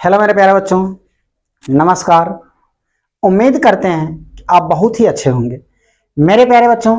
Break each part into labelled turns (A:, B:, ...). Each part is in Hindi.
A: हेलो मेरे प्यारे बच्चों, नमस्कार। उम्मीद करते हैं कि आप बहुत ही अच्छे होंगे। मेरे प्यारे बच्चों,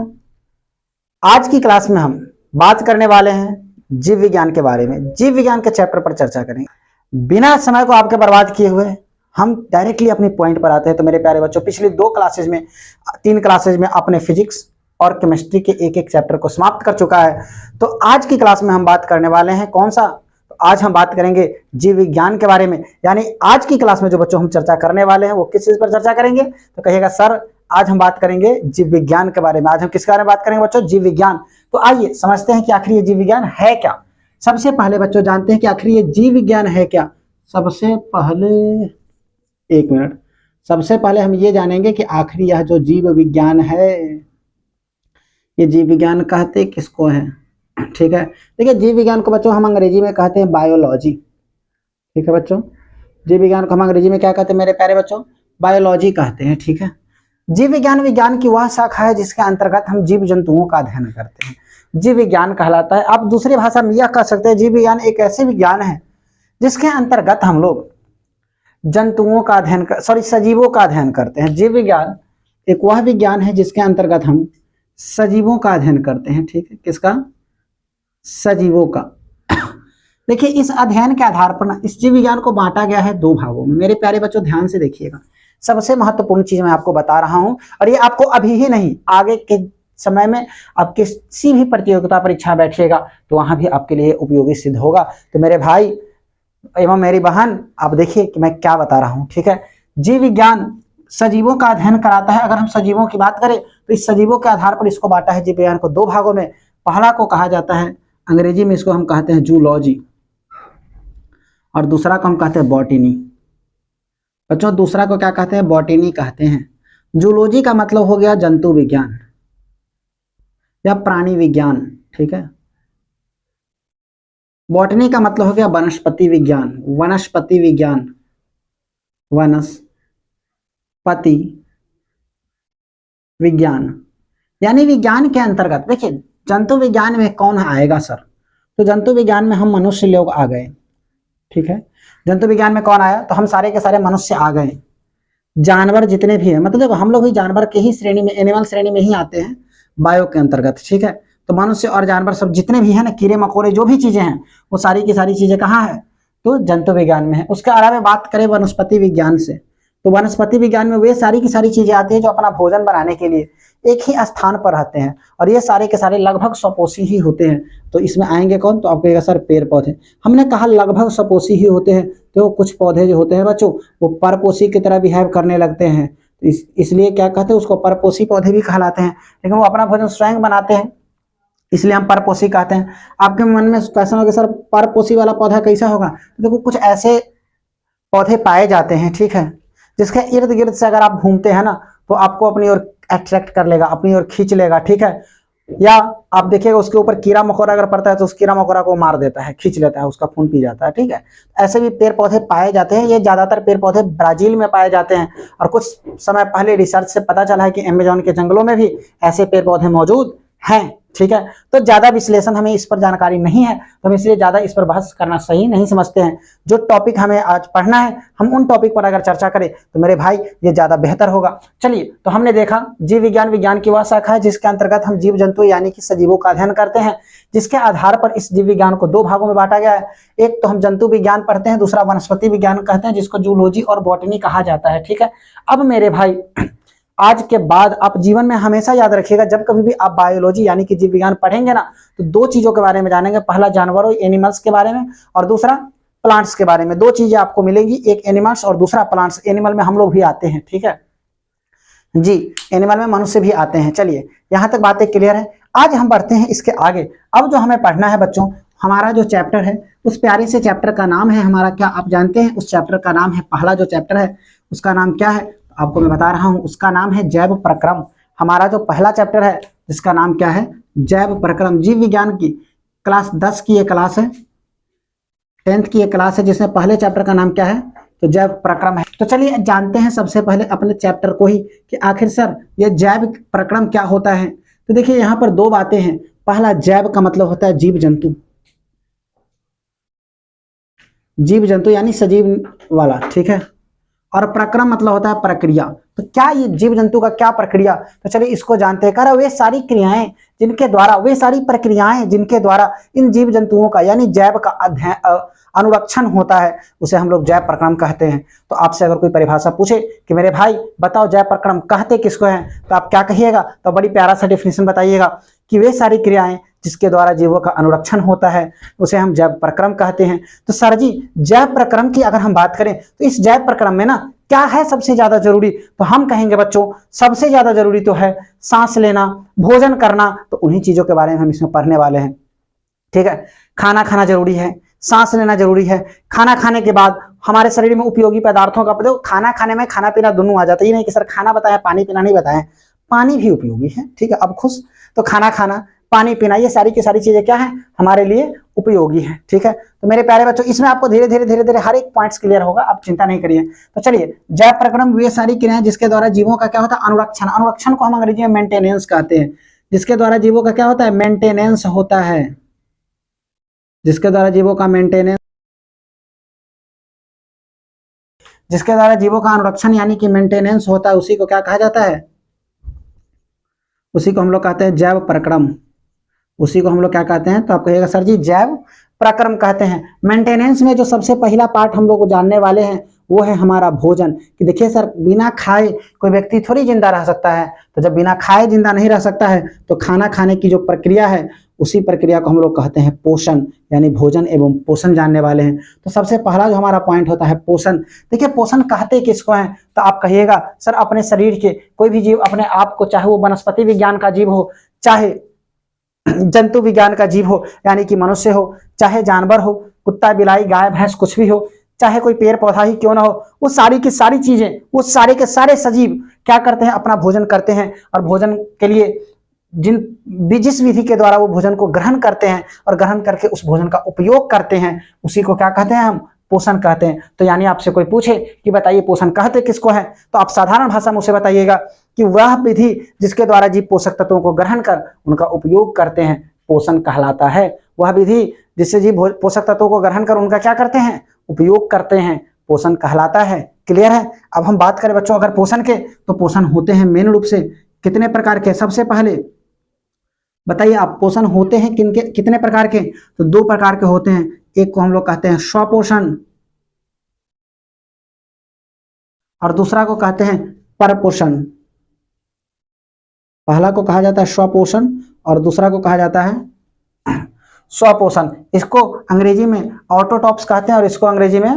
A: आज की क्लास में हम बात करने वाले हैं जीव विज्ञान के बारे में। जीव विज्ञान के चैप्टर पर चर्चा करेंगे। बिना समय को आपके बर्बाद किए हुए हम डायरेक्टली अपने पॉइंट पर आते हैं। तो मेरे प्यारे बच्चों, पिछली तीन क्लासेज में अपने फिजिक्स और केमिस्ट्री के एक एक चैप्टर को समाप्त कर चुका है। तो आज की क्लास में हम बात करने वाले हैं कौन सा? आज हम बात करेंगे जीव विज्ञान के बारे में। यानी आज की क्लास में जो बच्चों हम चर्चा करने वाले हैं वो किस चीज पर चर्चा करेंगे? तो कहिएगा सर आज हम बात करेंगे जीव विज्ञान के बारे में। आज हम किसके बारे में बात करेंगे बच्चों? जीव विज्ञान। तो आइए समझते हैं कि आखिर ये जीव विज्ञान है क्या। सबसे पहले बच्चों जानते हैं कि आखिर ये जीव विज्ञान है क्या। सबसे पहले एक मिनट, सबसे पहले हम ये जानेंगे कि आखिर यह जो जीव विज्ञान है, ये जीव विज्ञान कहते किसको है? ठीक है, देखिए जीव विज्ञान को बच्चों हम अंग्रेजी में कहते हैं बायोलॉजी। ठीक है बच्चों, जीव विज्ञान को हम अंग्रेजी में क्या कहते हैं मेरे प्यारे बच्चों? बायोलॉजी कहते हैं। ठीक है, जीव विज्ञान विज्ञान की वह शाखा है जिसके अंतर्गत हम जीव जंतुओं का अध्ययन करते हैं। जीव विज्ञान कहलाता है। आप दूसरी भाषा में यह कह सकते हैं जीव विज्ञान एक ऐसे विज्ञान है जिसके अंतर्गत हम लोग जंतुओं का अध्ययन सजीवों का अध्ययन करते हैं। जीव विज्ञान एक वह विज्ञान है जिसके अंतर्गत हम सजीवों का अध्ययन करते हैं। ठीक है, किसका? सजीवों का। देखिए इस अध्ययन के आधार पर ना इस जीव विज्ञान को बांटा गया है दो भागों में। मेरे प्यारे बच्चों ध्यान से देखिएगा, सबसे महत्वपूर्ण चीज मैं आपको बता रहा हूं, और ये आपको अभी ही नहीं आगे के समय में आप किसी भी प्रतियोगिता परीक्षा बैठिएगा तो वहां भी आपके लिए उपयोगी सिद्ध होगा। तो मेरे भाई एवं मेरी बहन, आप देखिए कि मैं क्या बता रहा हूं। ठीक है, जीव विज्ञान सजीवों का अध्ययन कराता है। अगर हम सजीवों की बात करें तो इस सजीवों के आधार पर इसको बांटा है जीव विज्ञान को दो भागों में। पहला को कहा जाता है अंग्रेजी में इसको हम कहते हैं जूलॉजी, और दूसरा को हम कहते हैं बॉटनी। बच्चों दूसरा को क्या कहते हैं? बॉटनी कहते हैं। जूलॉजी का मतलब हो गया जंतु विज्ञान या प्राणी विज्ञान। ठीक है, बॉटनी का मतलब हो गया वनस्पति विज्ञान। वनस्पति विज्ञान, वनस्पति विज्ञान यानी विज्ञान के अंतर्गत देखिए जंतु विज्ञान में कौन आएगा सर? तो जंतु विज्ञान में हम मनुष्य लोग आ गए। ठीक है, जंतु विज्ञान में कौन आया? तो हम सारे के सारे मनुष्य आ गए। जानवर जितने भी हैं, मतलब हम लोग भी जानवर के ही श्रेणी में, एनिमल श्रेणी में ही आते हैं बायो के अंतर्गत। ठीक है, तो मनुष्य और जानवर सब जितने भी हैं ना, कीड़े मकोड़े जो भी चीजें हैं, वो सारी की सारी चीजें कहाँ है? तो जंतु विज्ञान में है। उसके अलावा बात करें वनस्पति विज्ञान से, तो वनस्पति विज्ञान में वे सारी की सारी चीजें आती हैं जो अपना भोजन बनाने के लिए एक ही स्थान पर रहते हैं, और ये सारे के सारे लगभग स्वपोषी ही होते हैं। तो इसमें आएंगे कौन? तो आप कहेगा सर पेड़ पौधे। हमने कहा लगभग स्वपोषी ही होते हैं, तो कुछ पौधे जो होते हैं बच्चों वो परपोषी की तरह बिहेव करने लगते हैं। तो इसलिए क्या कहते हैं उसको? परपोषी पौधे भी कहलाते हैं। लेकिन वो अपना भोजन स्वयं बनाते हैं, इसलिए हम परपोषी कहते हैं। आपके मन में क्वेश्चन होगा सर परपोषी वाला पौधा कैसा होगा? तो देखो कुछ ऐसे पौधे पाए जाते हैं, ठीक है, जिसके इर्द गिर्द से अगर आप घूमते हैं ना तो आपको अपनी ओर अट्रैक्ट कर लेगा, अपनी ओर खींच लेगा। ठीक है, या आप देखिएगा उसके ऊपर कीड़ा मकोड़ा अगर पड़ता है तो उस कीड़ा मकोड़ा को मार देता है, खींच लेता है, उसका खून पी जाता है। ठीक है, ऐसे भी पेड़ पौधे पाए जाते हैं। ये ज्यादातर पेड़ पौधे ब्राजील में पाए जाते हैं, और कुछ समय पहले रिसर्च से पता चला है कि अमेजोन के जंगलों में भी ऐसे पेड़ पौधे मौजूद हैं। ठीक है, तो ज्यादा विश्लेषण हमें इस पर जानकारी नहीं है, तो हम इसलिए ज्यादा इस पर बहस करना सही नहीं समझते हैं। जो टॉपिक हमें आज पढ़ना है हम उन टॉपिक पर अगर चर्चा करें तो मेरे भाई ये ज्यादा बेहतर होगा। चलिए, तो हमने देखा जीव विज्ञान विज्ञान की वह शाखा है जिसके अंतर्गत हम जीव जंतु यानी कि सजीवों का अध्ययन करते हैं, जिसके आधार पर इस जीव विज्ञान को दो भागों में बांटा गया है। एक तो हम जंतु विज्ञान पढ़ते हैं, दूसरा वनस्पति विज्ञान कहते हैं, जिसको जूलॉजी और बॉटनी कहा जाता है। ठीक है, अब मेरे भाई आज के बाद आप जीवन में हमेशा याद रखिएगा, जब कभी भी आप बायोलॉजी यानी कि जीव विज्ञान पढ़ेंगे ना तो दो चीजों के बारे में जानेंगे। पहला जानवरों एनिमल्स के बारे में, और दूसरा प्लांट्स के बारे में। दो चीजें आपको मिलेंगी, एक एनिमल्स और दूसरा प्लांट्स। एनिमल में हम लोग भी आते हैं, ठीक है जी, एनिमल में मनुष्य भी आते हैं। चलिए यहां तक बातें क्लियर है। आज हम बढ़ते हैं इसके आगे। अब जो हमें पढ़ना है बच्चों, हमारा जो चैप्टर है उस प्यारे से चैप्टर का नाम है हमारा क्या? आप जानते हैं उस चैप्टर का नाम है, पहला जो चैप्टर है उसका नाम क्या है? आपको मैं बता रहा हूं, उसका नाम है जैव प्रक्रम। हमारा जो पहला चैप्टर है जिसका नाम क्या है? जैव प्रक्रम। जीव विज्ञान की क्लास 10 की ये क्लास है, 10th की ये क्लास है, जिसमें पहले चैप्टर का नाम क्या है? तो जैव प्रक्रम है। तो चलिए जानते हैं सबसे पहले अपने चैप्टर को ही कि आखिर सर ये जैव प्रक्रम क्या होता है। तो देखिए यहाँ पर दो बातें हैं। पहला, जैव का मतलब होता है जीव जंतु। जीव जंतु यानी सजीव वाला, ठीक है। और प्रक्रम मतलब होता है प्रक्रिया। तो क्या ये जीव जंतु का क्या प्रक्रिया, तो चलिए इसको जानते हैं। कर वे सारी क्रियाएं जिनके द्वारा, वे सारी प्रक्रियाएं जिनके द्वारा इन जीव जंतुओं का यानी जैव का अध्ययन अनुरक्षण होता है, उसे हम लोग जैव प्रक्रम कहते हैं। तो आपसे अगर कोई परिभाषा पूछे कि मेरे भाई बताओ जैव प्रक्रम कहते किसको हैं, तो आप क्या कहिएगा, तो बड़ी प्यारा सा डेफिनेशन बताइएगा कि वे सारी क्रियाएं जिसके द्वारा जीवों का अनुरक्षण होता है उसे हम जैव प्रक्रम कहते हैं। तो सर जी जैव प्रक्रम की अगर हम बात करें तो इस जैव प्रक्रम में ना क्या है सबसे ज्यादा जरूरी, तो हम कहेंगे बच्चों सबसे ज्यादा जरूरी तो है सांस लेना, भोजन करना। तो उन्हीं चीजों के बारे में हम इसमें पढ़ने वाले हैं, ठीक है। खाना खाना जरूरी है, सांस लेना जरूरी है। खाना खाने के बाद हमारे शरीर में उपयोगी पदार्थों का, देखो खाना खाने में खाना पीना दोनों आ जाता है, ये नहीं कि सर खाना बताया पानी पीना नहीं बताया, पानी भी उपयोगी है, ठीक है। अब खुश, तो खाना खाना, पानी पीना, ये सारी की सारी चीजें क्या है हमारे लिए उपयोगी है, ठीक है। तो मेरे प्यारे बच्चों इसमें आपको धीरे धीरे हर एक पॉइंट्स क्लियर होगा, आप चिंता नहीं करिए। तो चलिए जैव प्रक्रम वे सारी क्रियाएं जिसके द्वारा जीवों का क्या होता है अनुरक्षण, अनुरक्षण को हम अंग्रेजी में मेंटेनेंस कहते हैं, जिसके द्वारा जीवों का क्या होता है मेंटेनेंस होता है, जिसके द्वारा जीवों का मेंटेनेंस, जिसके द्वारा जीवों का अनुरक्षण यानी कि मेंटेनेंस होता है, उसी को क्या कहा जाता है, उसी को हम लोग कहते हैं जैव प्रक्रम। उसी को हम लोग क्या कहते हैं, तो आप कहिएगा सर जी जैव प्रक्रम कहते हैं। मेंटेनेंस में जो सबसे पहला पार्ट हम लोग जानने वाले हैं वो है हमारा भोजन। कि देखिए सर बिना खाए कोई व्यक्ति थोड़ी जिंदा रह सकता है, तो जब बिना खाए जिंदा नहीं रह सकता है तो खाना खाने की जो प्रक्रिया है उसी प्रक्रिया को हम लोग कहते हैं पोषण, यानी भोजन एवं पोषण जानने वाले हैं। तो सबसे पहला जो हमारा पॉइंट होता है पोषण। देखिए पोषण कहते किसको हैं, तो आप कहिएगा सर अपने शरीर के कोई भी जीव अपने आप को, चाहे वो वनस्पति विज्ञान का जीव हो, चाहे जंतु विज्ञान का जीव हो यानी कि मनुष्य हो, चाहे जानवर हो, कुत्ता बिलाई गाय भैंस कुछ भी हो, चाहे कोई पेड़ पौधा ही क्यों ना हो, वो सारी की सारी चीजें, वो सारे के सारे सजीव क्या करते हैं अपना भोजन करते हैं। और भोजन के लिए जिस विधि के द्वारा वो भोजन को ग्रहण करते हैं और ग्रहण करके उस भोजन का उपयोग करते हैं उसी को क्या कहते हैं हम पोषण कहते हैं। तो यानी आपसे कोई पूछे कि बताइए पोषण कहते किसको है, तो आप साधारण भाषा में उसे बताइएगा कि वह विधि जिसके द्वारा जीव पोषक तत्वों को ग्रहण कर उनका उपयोग करते हैं पोषण कहलाता है। वह विधि जिससे जीव पोषक तत्वों को ग्रहण कर उनका क्या करते हैं उपयोग करते हैं पोषण कहलाता है। क्लियर है। अब हम बात करें बच्चों अगर पोषण के, तो पोषण होते हैं मेन रूप से कितने प्रकार के, सबसे पहले बताइए आप पोषण होते हैं किनके कितने प्रकार के, तो दो प्रकार के होते हैं। एक को हम लोग कहते हैं स्वपोषण और दूसरा को कहते हैं परपोषण। पहला को कहा जाता है स्वपोषण और दूसरा को कहा जाता है स्वपोषण। इसको अंग्रेजी में ऑटोट्रॉप्स कहते हैं और इसको अंग्रेजी में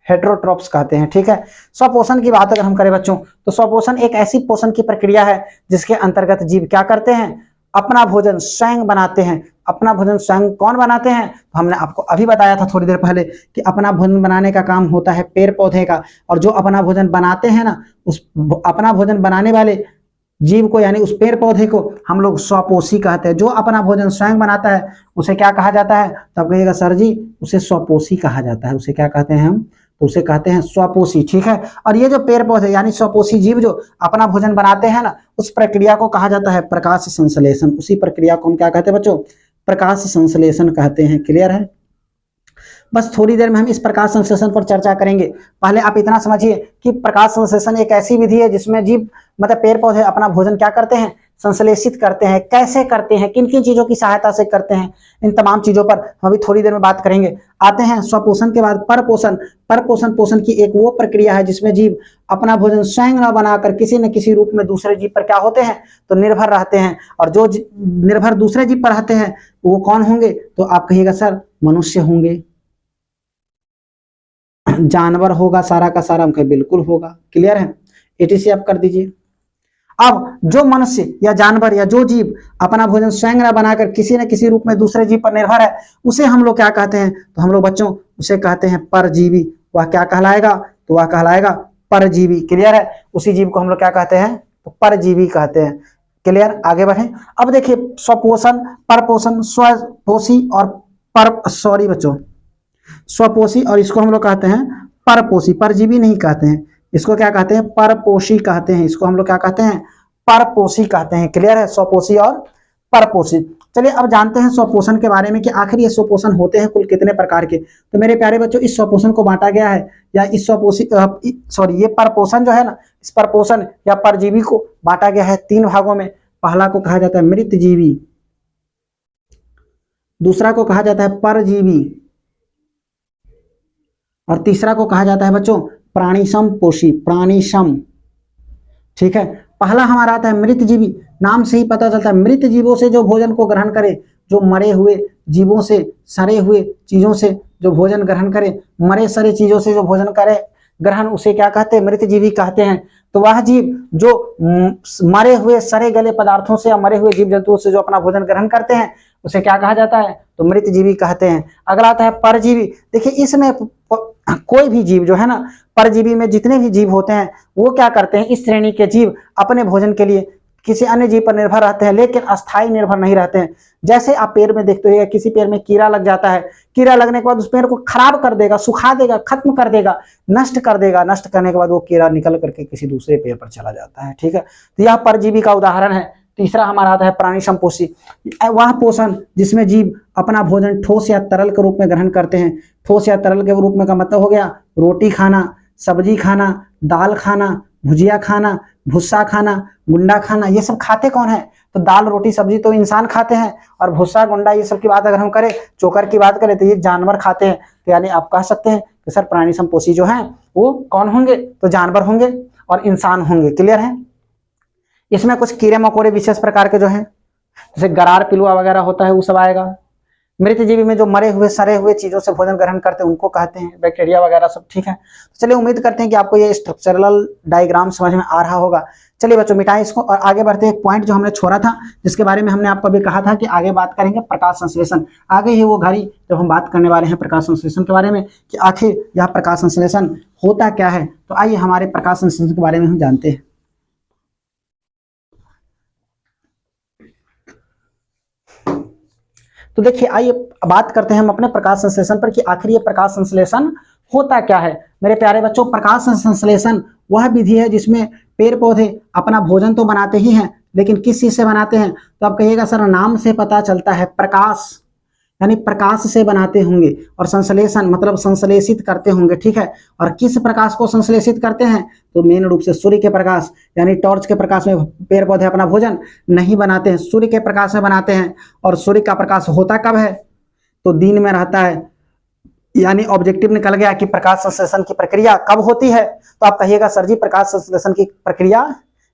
A: हेटेरोट्रॉप्स कहते हैं, ठीक है। स्वपोषण की बात अगर हम करें बच्चों, तो स्वपोषण एक ऐसी पोषण की प्रक्रिया है जिसके अंतर्गत जीव क्या करते हैं अपना भोजन स्वयं बनाते हैं। अपना भोजन स्वयं कौन बनाते हैं, तो हमने आपको अभी बताया था थोड़ी देर पहले कि अपना भोजन बनाने का काम होता है पेड़ पौधे का, और जो अपना भोजन बनाते हैं ना उस अपना भोजन बनाने वाले जीव को यानी उस पेड़ पौधे को हम लोग स्वपोषी कहते हैं। जो अपना भोजन स्वयं बनाता है उसे क्या कहा जाता है, तो आप कहिएगा सर जी उसे स्वपोषी कहा जाता है। उसे क्या कहते हैं हम, तो उसे कहते हैं स्वपोषी, ठीक है। और ये जो पेड़ पौधे यानी स्वपोषी जीव जो अपना भोजन बनाते हैं ना उस प्रक्रिया को कहा जाता है प्रकाश संश्लेषण। उसी प्रक्रिया को हम क्या कहते हैं बच्चों, प्रकाश संश्लेषण कहते हैं। क्लियर है। बस थोड़ी देर में हम इस प्रकाश संश्लेषण पर चर्चा करेंगे। पहले आप इतना समझिए कि प्रकाश संश्लेषण एक ऐसी विधि है जिसमें जीव मतलब पेड़ पौधे अपना भोजन क्या करते हैं संश्लेषित करते हैं। कैसे करते हैं, किन किन चीजों की सहायता से करते हैं, इन तमाम चीजों पर हम अभी थोड़ी देर में बात करेंगे। आते हैं स्वपोषण के बाद परपोषण। परपोषण पोषण की एक वो प्रक्रिया है जिसमें जीव अपना भोजन स्वयं न बनाकर किसी न किसी रूप में दूसरे जीव पर क्या होते हैं तो निर्भर रहते हैं। और जो निर्भर दूसरे जीव पर रहते हैं वो कौन होंगे, तो आप कहिएगा सर मनुष्य होंगे, जानवर होगा, सारा का सारा हमको बिल्कुल होगा। क्लियर है। एटीसी आप कर दीजिए। अब जो मनुष्य या जानवर या जो जीव अपना भोजन स्वयं न बनाकर किसी न किसी रूप में दूसरे जीव पर निर्भर है उसे हम लोग क्या कहते हैं, तो हम लोग बच्चों उसे कहते हैं परजीवी। वह क्या कहलाएगा, तो वह कहलाएगा परजीवी। क्लियर है। उसी जीव को हम लोग क्या कहते हैं, तो परजीवी कहते हैं। क्लियर। आगे बढ़े। अब देखिए स्वपोषण, परपोषण, स्वपोषी और बच्चों स्वपोषी, और इसको हम लोग कहते हैं परपोषी। परजीवी नहीं कहते हैं, इसको क्या कहते हैं परपोषी कहते हैं। इसको हम लोग क्या कहते हैं परपोषी कहते हैं। क्लियर है। स्वपोषी और परपोषी। चलिए अब जानते हैं स्वपोषण के बारे में कि आखिर ये स्वपोषण होते हैं कुल कितने प्रकार के। तो मेरे प्यारे बच्चों, इस स्वपोषण को बांटा गया है, या इस ये परपोषण जो है ना, इस परपोषण या परजीवी को बांटा गया है 3 भागों में। पहला को कहा जाता है मृतजीवी, दूसरा को कहा जाता है परजीवी, और तीसरा को कहा जाता है बच्चों प्राणिसम पोषी, प्राणिसम। ठीक है, पहला हमारा आता है मृतजीवी। नाम से ही पता चलता है मृत जीवों से जो भोजन को ग्रहण करे, जो मरे हुए जीवों से, सड़े हुए चीजों से जो भोजन ग्रहण करे, मरे सड़े चीजों से जो भोजन करे ग्रहण, उसे क्या कहते हैं? मृतजीवी कहते हैं। तो वह जीव जो मरे हुए सड़े गले पदार्थों से या मरे हुए जीव जंतुओं से जो अपना भोजन ग्रहण करते हैं, उसे क्या कहा जाता है? तो मृतजीवी कहते हैं। अगला आता है परजीवी। देखिए इसमें कोई भी जीव जो है ना, परजीवी में जितने भी जीव होते हैं वो क्या करते हैं? इस श्रेणी के जीव अपने भोजन के लिए किसी अन्य जीव पर निर्भर रहते हैं, लेकिन अस्थायी निर्भर नहीं रहते हैं। जैसे आप पेड़ में देखते हो, किसी पेड़ में कीड़ा लग जाता है, कीड़ा लगने के बाद उस पेड़ को खराब कर देगा, सुखा देगा, खत्म कर देगा, नष्ट कर देगा। नष्ट करने के बाद वो कीड़ा निकल करके किसी दूसरे पेड़ पर चला जाता है। ठीक है, तो यह परजीवी का उदाहरण है। तीसरा हमारा आता है प्राणी संपोषी। वह पोषण जिसमें जीव अपना भोजन ठोस या तरल के रूप में ग्रहण करते हैं। ठोस या तरल के रूप में का मतलब हो गया रोटी खाना, सब्जी खाना, दाल खाना, भुजिया खाना, भुस्सा खाना, गुंडा खाना। ये सब खाते कौन है? तो दाल रोटी सब्जी तो इंसान खाते हैं, और भुस्सा गुंडा ये सब की बात अगर हम करें, चोकर की बात करें, तो ये जानवर खाते हैं। तो यानी आप कह सकते हैं कि सर प्राणी संपोषी जो हैं वो कौन होंगे? तो जानवर होंगे और इंसान होंगे। क्लियर है? इसमें कुछ कीड़े मकोड़े विशेष प्रकार के जो हैं, जैसे गरार पिलुआ वगैरह होता है, वो सब आएगा। मृतजीवी में जो मरे हुए सड़े हुए चीजों से भोजन ग्रहण करते हैं उनको कहते हैं बैक्टीरिया वगैरह सब। ठीक है, तो चलिए उम्मीद करते हैं कि आपको ये स्ट्रक्चरल डायग्राम समझ में आ रहा होगा। चलिए बच्चों मिटाएं इसको और आगे बढ़ते हैं। एक पॉइंट जो हमने छोड़ा था, जिसके बारे में हमने आपको अभी कहा था कि आगे बात करेंगे प्रकाश संश्लेषण। आगे ही वो घड़ी जब हम बात करने वाले हैं प्रकाश संश्लेषण के बारे में, कि आखिर यह प्रकाश संश्लेषण होता क्या है। तो आइए हमारे प्रकाश संश्लेषण के बारे में हम जानते हैं। तो देखिए आइए बात करते हैं हम अपने प्रकाश संश्लेषण पर कि आखिर ये प्रकाश संश्लेषण होता क्या है। मेरे प्यारे बच्चों, प्रकाश संश्लेषण वह विधि है जिसमें पेड़ पौधे अपना भोजन तो बनाते ही हैं, लेकिन किस चीज से बनाते हैं? तो आप कहिएगा सर नाम से पता चलता है, प्रकाश यानी प्रकाश से बनाते होंगे, और संश्लेषण मतलब संश्लेषित करते होंगे। ठीक है, और किस प्रकाश को संश्लेषित करते हैं? तो मेन रूप से सूर्य के प्रकाश यानी टॉर्च के प्रकाश में पेड़ पौधे अपना भोजन नहीं बनाते हैं, सूर्य के प्रकाश में बनाते हैं। और सूर्य का प्रकाश होता कब है? तो दिन में रहता है। यानी ऑब्जेक्टिव निकल गया कि प्रकाश संश्लेषण की प्रक्रिया कब होती है। तो आप कहिएगा सर जी प्रकाश संश्लेषण की प्रक्रिया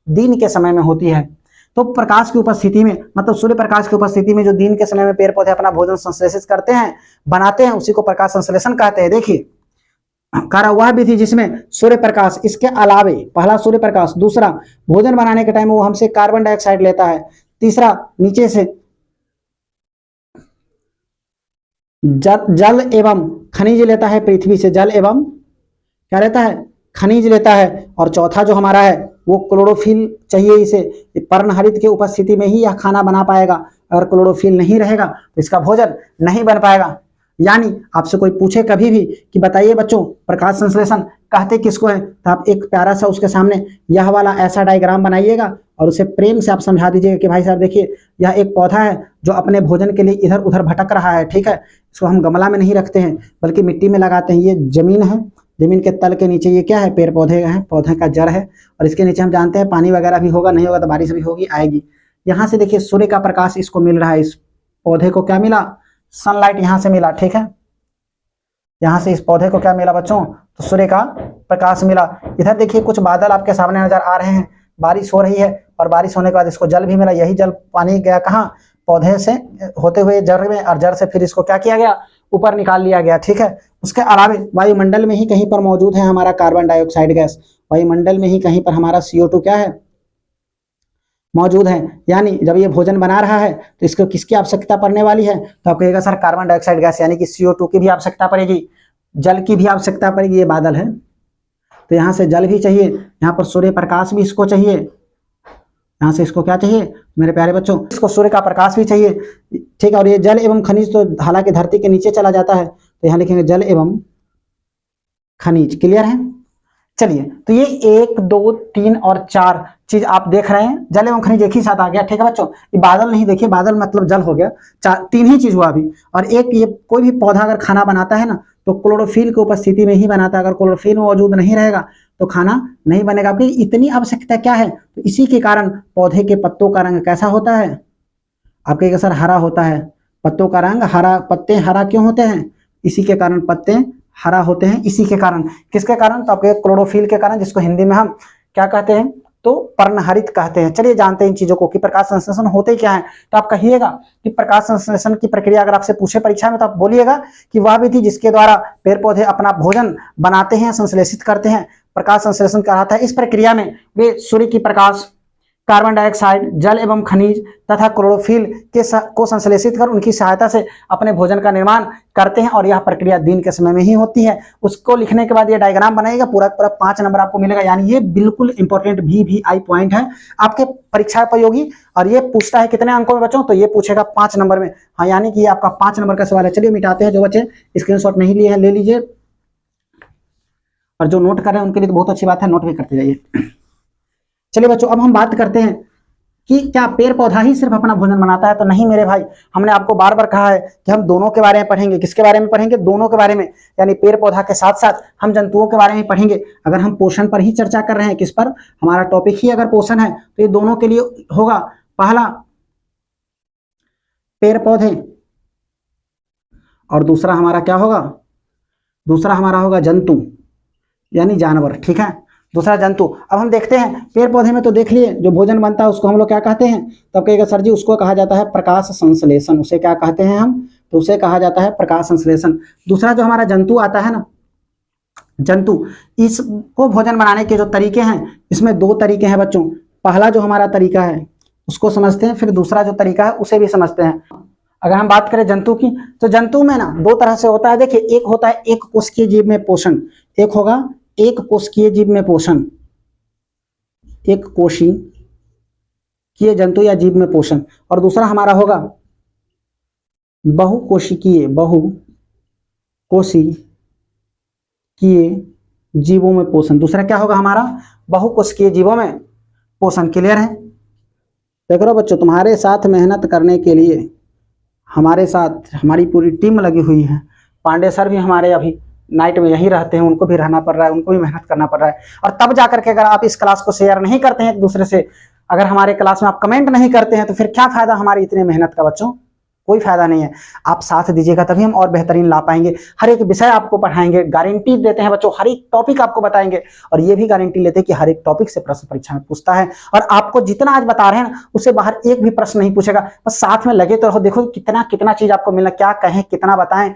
A: दिन के समय में होती है। तो प्रकाश की उपस्थिति में, मतलब सूर्य प्रकाश की उपस्थिति में जो दिन के समय में पेड़ पौधे अपना भोजन संश्लेषित करते हैं, बनाते हैं, उसी को प्रकाश संश्लेषण कहते हैं। देखिए कह वह विधि जिसमें सूर्य प्रकाश, इसके अलावे पहला सूर्य प्रकाश, दूसरा भोजन बनाने के टाइम वो हमसे कार्बन डाइऑक्साइड लेता है, तीसरा नीचे से जल एवं खनिज लेता है, पृथ्वी से जल एवं क्या लेता है? खनिज लेता है, और चौथा जो हमारा है वो क्लोरोफिल चाहिए इसे। पर्णहरित की उपस्थिति में ही यह खाना बना पाएगा, अगर क्लोरोफिल नहीं रहेगा तो इसका भोजन नहीं बन पाएगा। यानी आपसे कोई पूछे कभी भी कि बताइए बच्चों प्रकाश संश्लेषण कहते किसको है, तो आप एक प्यारा सा उसके सामने यह वाला ऐसा डायग्राम बनाइएगा और उसे प्रेम से आप समझा दीजिएगा कि भाई साहब देखिए यह एक पौधा है जो अपने भोजन के लिए इधर उधर भटक रहा है। ठीक है, इसको हम गमला में नहीं रखते हैं बल्कि मिट्टी में लगाते हैं। ये जमीन है, जमीन के तल के नीचे ये क्या है? पेड़ पौधे हैं, पौधे का जड़ है, और इसके नीचे हम जानते हैं पानी वगैरह भी होगा, नहीं होगा तो बारिश भी होगी, आएगी। यहाँ से देखिए सूर्य का प्रकाश इसको मिल रहा है, इस पौधे को क्या मिला? सनलाइट यहाँ से मिला। ठीक है, यहाँ से इस पौधे को क्या मिला बच्चों? तो सूर्य का प्रकाश मिला। इधर देखिए कुछ बादल आपके सामने नजर आ रहे हैं, बारिश हो रही है, और बारिश होने के बाद इसको जल भी मिला। यही जल पानी गया कहाँ? पौधे से होते हुए जड़ में, और जड़ से फिर इसको क्या किया गया? ऊपर निकाल लिया गया। ठीक है, उसके अलावा वायुमंडल में ही कहीं पर मौजूद है हमारा कार्बन डाइऑक्साइड गैस, वायुमंडल में ही कहीं पर हमारा CO2 क्या है? मौजूद है। यानी जब ये भोजन बना रहा है तो इसको किसकी आवश्यकता पड़ने वाली है? तो आप कहिएगा सर कार्बन डाइऑक्साइड गैस यानी कि CO2 की भी आवश्यकता पड़ेगी, जल की भी आवश्यकता पड़ेगी। ये बादल है तो यहाँ से जल भी चाहिए, यहाँ पर सूर्य प्रकाश भी इसको चाहिए, यहाँ से इसको क्या चाहिए मेरे प्यारे बच्चों? इसको सूर्य का प्रकाश भी चाहिए। ठीक है, और ये जल एवं खनिज तो हालांकि धरती के नीचे चला जाता है, तो यहाँ लिखेंगे जल एवं खनिज। क्लियर है? चलिए, तो ये 1 2 3 और 4 चीज आप देख रहे हैं, जल एवं खनिज एक ही साथ आ गया, ठीक है बच्चों। ये बादल नहीं, देखिए बादल मतलब जल हो गया, तीन ही चीज हुआ अभी। और एक ये कोई भी पौधा अगर खाना बनाता है ना तो क्लोरोफिल की उपस्थिति में ही बनाता है, अगर क्लोरोफिल मौजूद नहीं रहेगा तो खाना नहीं बनेगा। आपकी इतनी आवश्यकता क्या है, तो इसी के कारण पौधे के पत्तों का रंग कैसा होता है, आपके सर हरा होता है। पत्तों का रंग हरा, पत्ते हरा क्यों होते हैं, इसी के कारण पत्ते हरा होते हैं, इसी के कारण। किसके कारण, तो आपके क्लोरोफिल के कारण, जिसको हिंदी में हम क्या कहते हैं, तो पर्णहरित कहते हैं। चलिए जानते हैं इन चीजों को कि प्रकाश संश्लेषण होते क्या है। तो आप कहिएगा कि प्रकाश संश्लेषण की प्रक्रिया अगर आपसे पूछे परीक्षा में तो आप बोलिएगा कि वह विधि जिसके द्वारा पेड़ पौधे अपना भोजन बनाते हैं, संश्लेषित करते हैं, प्रकाश संश्लेषण कहलाता है। इस प्रक्रिया में वे सूर्य की प्रकाश, कार्बन डाइऑक्साइड, जल एवं खनिज तथा क्लोरोफिल को संश्लेषित कर उनकी सहायता से अपने भोजन का निर्माण करते हैं, और यह प्रक्रिया दिन के समय में ही होती है। उसको लिखने के बाद ये डायग्राम बनाएगा, पूरा पूरा 5 नंबर आपको मिलेगा। यानी ये बिल्कुल इंपॉर्टेंट VVI पॉइंट है आपके परीक्षा उपयोगी। और ये पूछता है कितने अंकों में बच्चों, तो ये पूछेगा 5 नंबर में। हाँ, यानी कि ये आपका 5 नंबर का सवाल है। चलिए मिटाते हैं, जो बच्चे स्क्रीनशॉट नहीं लिए हैं ले लीजिए, और जो नोट कर रहे हैं उनके लिए तो बहुत अच्छी बात है, नोट भी करते जाइए। चलिए बच्चों, अब हम बात करते हैं कि क्या पेड़ पौधा ही सिर्फ अपना भोजन बनाता है, तो नहीं मेरे भाई। हमने आपको बार बार कहा है कि हम दोनों के बारे में पढ़ेंगे। किसके बारे में पढ़ेंगे, दोनों के बारे में। यानी पेड़ पौधा के साथ साथ हम जंतुओं के बारे में पढ़ेंगे। अगर हम पोषण पर ही चर्चा कर रहे हैं, किस पर, हमारा टॉपिक ही अगर पोषण है, तो ये दोनों के लिए होगा। पहला पेड़ पौधे, और दूसरा हमारा क्या होगा, दूसरा हमारा होगा जंतु यानी जानवर, ठीक है। दूसरा जंतु। अब हम देखते हैं पेड़ पौधे में, तो देख लिए जो भोजन बनता है उसको हम लोग क्या कहते हैं, तब कहेगा सर जी उसको कहा जाता है प्रकाश संश्लेषण। उसे क्या कहते हैं हम, तो उसे कहा जाता है प्रकाश संश्लेषण। दूसरा जो हमारा जंतु आता है ना, जंतु, इसको भोजन बनाने के जो तरीके हैं, इसमें 2 तरीके हैं बच्चों। पहला जो हमारा तरीका है उसको समझते हैं, फिर दूसरा जो तरीका है उसे भी समझते हैं। अगर हम बात करें जंतु की, तो जंतु में ना 2 तरह से होता है। देखिए, एक होता है एक कोशिकीय जीव में पोषण, एक होगा एक कोशिकीय जीव में पोषण, एक कोशिकीय जंतु या जीव में पोषण, और दूसरा हमारा होगा बहुकोशिकीय जीवों में पोषण। दूसरा क्या होगा हमारा, बहुकोशिकीय जीवों में पोषण। क्लियर है। देख लो बच्चों, तुम्हारे साथ मेहनत करने के लिए हमारे साथ हमारी पूरी टीम लगी हुई है। पांडे सर भी हमारे अभी नाइट में यहीं रहते हैं, उनको भी रहना पड़ रहा है, उनको भी मेहनत करना पड़ रहा है। और तब जाकर के अगर आप इस क्लास को शेयर नहीं करते हैं एक दूसरे से, अगर हमारे क्लास में आप कमेंट नहीं करते हैं, तो फिर क्या फायदा हमारी इतने मेहनत का बच्चों, कोई फायदा नहीं है। आप साथ दीजिएगा तभी हम और बेहतरीन ला पाएंगे। हर एक विषय आपको पढ़ाएंगे, गारंटी देते हैं बच्चों, हर एक टॉपिक आपको बताएंगे, और ये भी गारंटी लेते हैं कि हर एक टॉपिक से प्रश्न परीक्षा में पूछता है। और आपको जितना आज बता रहे हैं ना, उससे बाहर एक भी प्रश्न नहीं पूछेगा। बस साथ में लगे तो रहो, देखो कितना कितना चीज आपको मिलना, क्या कहें कितना बताएं,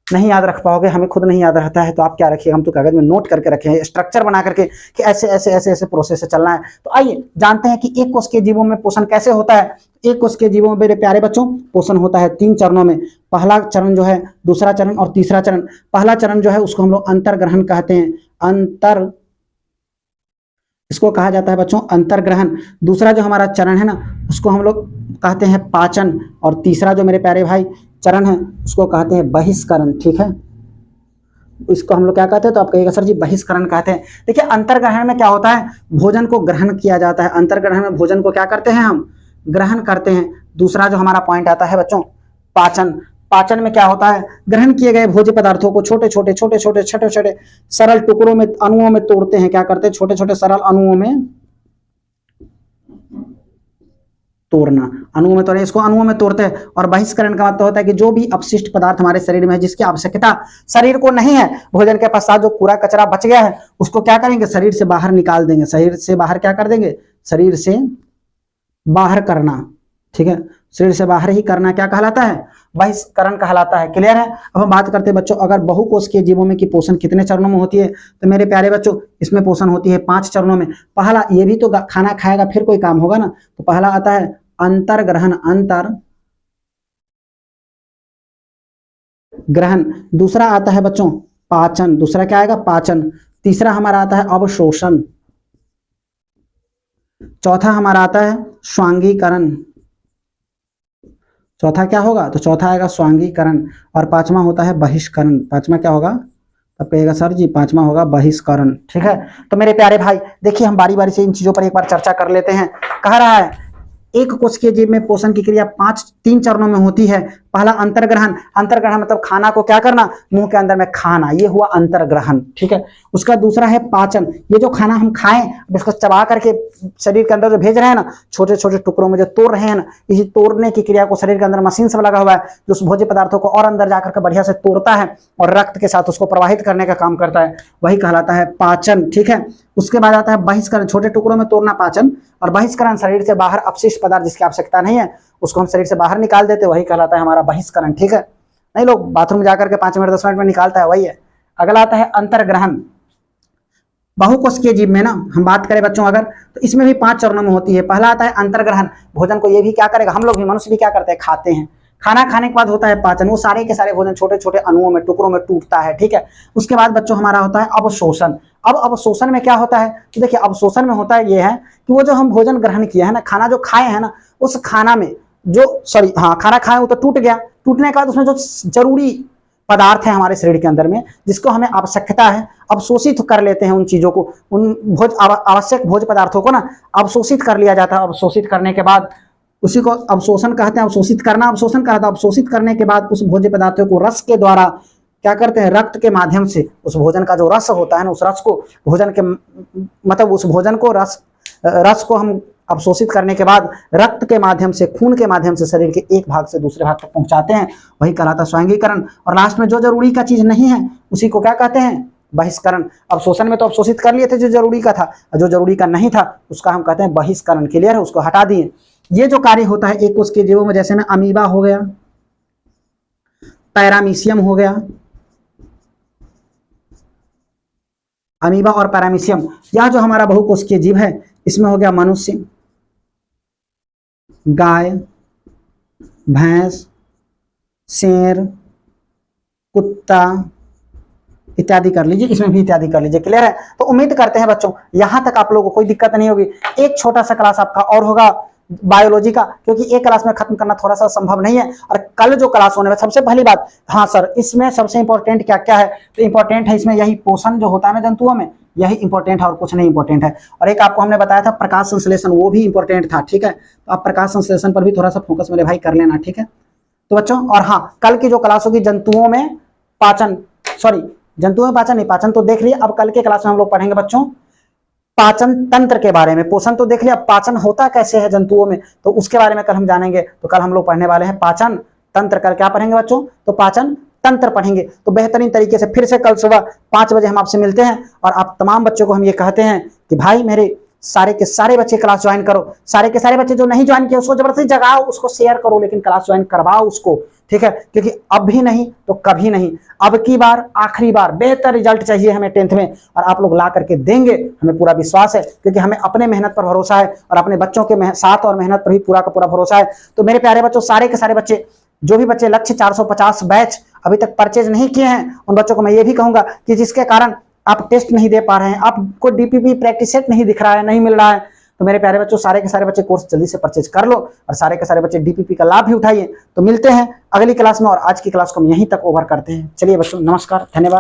A: नहीं याद रख पाओगे, हमें खुद नहीं याद रहता है, तो आप क्या रखिए, हम तो कागज में नोट करके रखे हैं, स्ट्रक्चर बना करके कि ऐसे ऐसे ऐसे ऐसे प्रोसेस से चलना है। तो आइए जानते हैं कि एक कोशिकीय जीवों में पोषण कैसे होता है। एक कोशिकीय जीवों में मेरे प्यारे बच्चों पोषण होता है 3 चरणों में। पहला चरण जो है, दूसरा चरण और तीसरा चरण। पहला चरण जो है उसको हम लोग अंतर्ग्रहण कहते हैं, इसको कहा जाता है बच्चों अंतर्ग्रहण। दूसरा जो हमारा चरण है ना, उसको हम लोग कहते हैं पाचन, और तीसरा जो मेरे प्यारे भाई चरण है उसको कहते हैं बहिष्करण, ठीक है। इसको हम लोग क्या कहते हैं, तो आप कहिएगा सर जी बहिष्करण कहते हैं। देखिए, अंतर्ग्रहण में क्या होता है, भोजन को ग्रहण किया जाता है। अंतर्ग्रहण में भोजन को क्या करते हैं, हम ग्रहण करते हैं। दूसरा जो हमारा पॉइंट आता है बच्चों पाचन। पाचन में क्या होता है, ग्रहण किए गए भोज्य पदार्थों को छोटे छोटे सरल टुकड़ों में, अणुओं में तोड़ते हैं। क्या करते हैं, छोटे छोटे सरल अणुओं में तोड़ना, अणुओं में तोड़ना, इसको अणुओं में तोड़ते हैं। और बहिष्करण का मतलब होता है कि जो भी अपशिष्ट पदार्थ हमारे शरीर में है, जिसकी आवश्यकता शरीर को नहीं है, भोजन के पश्चात जो कूड़ा कचरा बच गया है, उसको क्या करेंगे, शरीर से बाहर निकाल देंगे। शरीर से बाहर क्या कर देंगे, शरीर से बाहर करना, ठीक है। शरीर से बाहर ही करना क्या कहलाता है, बहिष्करण कहलाता है। क्लियर है। अब हम बात करते हैं बच्चों, अगर बहुकोशिकीय जीवों में की पोषण कितने चरणों में होती है, तो मेरे प्यारे बच्चों इसमें पोषण होती है 5 चरणों में। पहला, ये भी तो खाना खाएगा फिर कोई काम होगा ना, तो पहला आता है अंतर्ग्रहण, ग्रहण। दूसरा आता है बच्चों पाचन, दूसरा क्या आएगा, पाचन। तीसरा हमारा आता है अवशोषण। चौथा हमारा आता है स्वांगीकरण। चौथा क्या होगा, तो चौथा आएगा स्वांगीकरण। और पांचवा होता है बहिष्करण। पांचवा क्या होगा, तब कहेगा सर जी पांचवा होगा बहिष्करण। ठीक है, तो मेरे प्यारे भाई देखिए हम बारी बारी से इन चीजों पर एक बार चर्चा कर लेते हैं। कह रहा है एक कोशिकीय जीव में पोषण की क्रिया तीन चरणों में होती है। पहला अंतर्ग्रहण, अंतर्ग्रहण मतलब खाना को क्या करना, मुंह के अंदर में खाना, ये हुआ अंतर्ग्रहण। ठीक है, उसका दूसरा है पाचन, ये जो खाना हम खाएं इसको चबा करके शरीर के अंदर जो भेज रहे हैं ना, छोटे छोटे टुकड़ों में जो तोड़ रहे हैं ना, इसी तोड़ने की क्रिया को शरीर के अंदर मशीन सब लगा हुआ है जो उस भोज्य पदार्थों को और अंदर जाकर के बढ़िया से तोड़ता है और रक्त के साथ उसको प्रवाहित करने का काम करता है, वही कहलाता है पाचन। ठीक है, उसके बाद आता है बहिष्करण, छोटे टुकड़ों में तोड़ना पाचन, और बहिष्करण शरीर से बाहर अपशिष्ट पदार्थ जिसकी आवश्यकता नहीं है उसको हम शरीर से बाहर निकाल देते, वही कहलाता है हमारा बहिष्करण। ठीक है, नहीं लोग बाथरूम जाकर के 5 मिनट 10 मिनट में निकालता है, वही है। अगला आता है अंतर्ग्रहण। बहुकोशिकीय जीव में ना हम बात करें बच्चों अगर, तो इसमें भी 5 चरणों में होती है। पहला आता है अंतर्ग्रहण, भोजन को ये भी क्या करेगा, हम लोग भी मनुष्य भी क्या करते हैं, खाते हैं। खाना खाने के बाद होता है पाचन, वो सारे के सारे भोजन छोटे छोटे अणुओं में टुकड़ों में टूटता है। ठीक है, उसके बाद बच्चों हमारा होता है अवशोषण। अब अवशोषण में क्या होता है, तो देखिए अवशोषण में होता है ये है कि वो जो हम भोजन ग्रहण किया है ना, खाना जो खाए हैं ना, उस खाना में जो खाना खाए वो तो टूट गया, टूटने के बाद उसमें जो जरूरी पदार्थ है हमारे शरीर के अंदर में जिसको हमें आवश्यकता है, अवशोषित कर लेते हैं उन चीजों को, उन आवश्यक भोज्य पदार्थों को ना अवशोषित कर लिया जाता है। अवशोषित करने के बाद उसी को अवशोषण कहते हैं, अवशोषित करना अवशोषण कहता है। अवशोषित करने के बाद उस भोज्य पदार्थों को रस के द्वारा क्या करते हैं, रक्त के माध्यम से उस भोजन का जो रस होता है ना, उस रस को भोजन के मतलब उस भोजन को रस को हम अवशोषित करने के बाद रक्त के माध्यम से, खून के माध्यम से शरीर के एक भाग से दूसरे भाग तक पहुंचाते हैं, वही कहलाता है स्वांगीकरण। और लास्ट में जो जरूरी का चीज नहीं है उसी को क्या कहते हैं, बहिष्करण। अवशोषण में तो अवशोषित कर लिए थे जो जरूरी का था, और जो जरूरी का नहीं था उसका हम कहते हैं बहिष्करण। क्लियर है, उसको हटा दिए। ये जो कार्य होता है एक कोशिकीय जीवों में, जैसे में अमीबा हो गया, पैरामीशियम हो गया, अमीबा और पैरामीशियम, यह जो हमारा बहुकोशिकीय जीव है इसमें हो गया मनुष्य, गाय, भैंस, शेर, कुत्ता इत्यादि कर लीजिए, इसमें भी इत्यादि कर लीजिए। क्लियर है, तो उम्मीद करते हैं बच्चों यहां तक आप लोगों को कोई दिक्कत नहीं होगी। एक छोटा सा क्लास आपका और होगा बायोलॉजी का, क्योंकि एक क्लास में खत्म करना थोड़ा सा संभव नहीं है। और कल जो क्लास होने में सबसे पहली बात, हाँ सर इसमें सबसे इंपॉर्टेंट क्या क्या है, तो इंपॉर्टेंट है इसमें यही पोषण जो होता है ना जंतुओं में, यही इंपॉर्टेंट है और कुछ नहीं इंपॉर्टेंट है। और एक आपको हमने बताया था प्रकाश संश्लेषण, वो भी इंपॉर्टेंट था। ठीक है, तो आप प्रकाश संश्लेषण पर भी थोड़ा सा फोकस मेरे भाई कर लेना। ठीक है, तो बच्चों और हाँ कल की जो क्लास होगी जंतुओं में पाचन, जंतुओं में पाचन नहीं, पाचन तो देख लिए, अब कल के क्लास में हम लोग पढ़ेंगे बच्चों पाचन तंत्र के बारे में। पोषण तो देख लिया, पाचन होता कैसे है जंतुओं में, तो उसके बारे में कल हम जानेंगे। तो कल हम लोग पढ़ने वाले हैं पाचन तंत्र। कल क्या पढ़ेंगे बच्चों, तो पाचन तंत्र पढ़ेंगे। तो बेहतरीन तरीके से फिर से कल सुबह 5 बजे हम आपसे मिलते हैं। और आप तमाम बच्चों को हम ये कहते हैं कि भाई मेरे सारे के सारे बच्चे क्लास ज्वाइन करो, सारे के सारे बच्चे जो नहीं ज्वाइन किए उसको जबरदस्ती जगाओ, उसको शेयर करो, लेकिन क्लास ज्वाइन करवाओ उसको। ठीक है, क्योंकि अब भी नहीं तो कभी नहीं, अब की बार आखिरी बार बेहतर रिजल्ट चाहिए हमें 10th में, और आप लोग ला करके देंगे, हमें पूरा विश्वास है, क्योंकि हमें अपने मेहनत पर भरोसा है और अपने बच्चों के साथ और मेहनत पर भी पूरा का पूरा भरोसा है। तो मेरे प्यारे बच्चों, सारे के सारे बच्चे, जो भी बच्चे लक्ष्य 450 बैच अभी तक परचेज नहीं किए हैं, उन बच्चों को मैं ये भी कहूंगा कि जिसके कारण आप टेस्ट नहीं दे पा रहे हैं, आपको डीपीपी प्रैक्टिस सेट नहीं दिख रहा है, नहीं मिल रहा है, तो मेरे प्यारे बच्चों सारे के सारे बच्चे कोर्स जल्दी से परचेज कर लो और सारे के सारे बच्चे डीपीपी का लाभ भी उठाइए। तो मिलते हैं अगली क्लास में, और आज की क्लास को हम यहीं तक ओवर करते हैं। चलिए बच्चों, नमस्कार, धन्यवाद।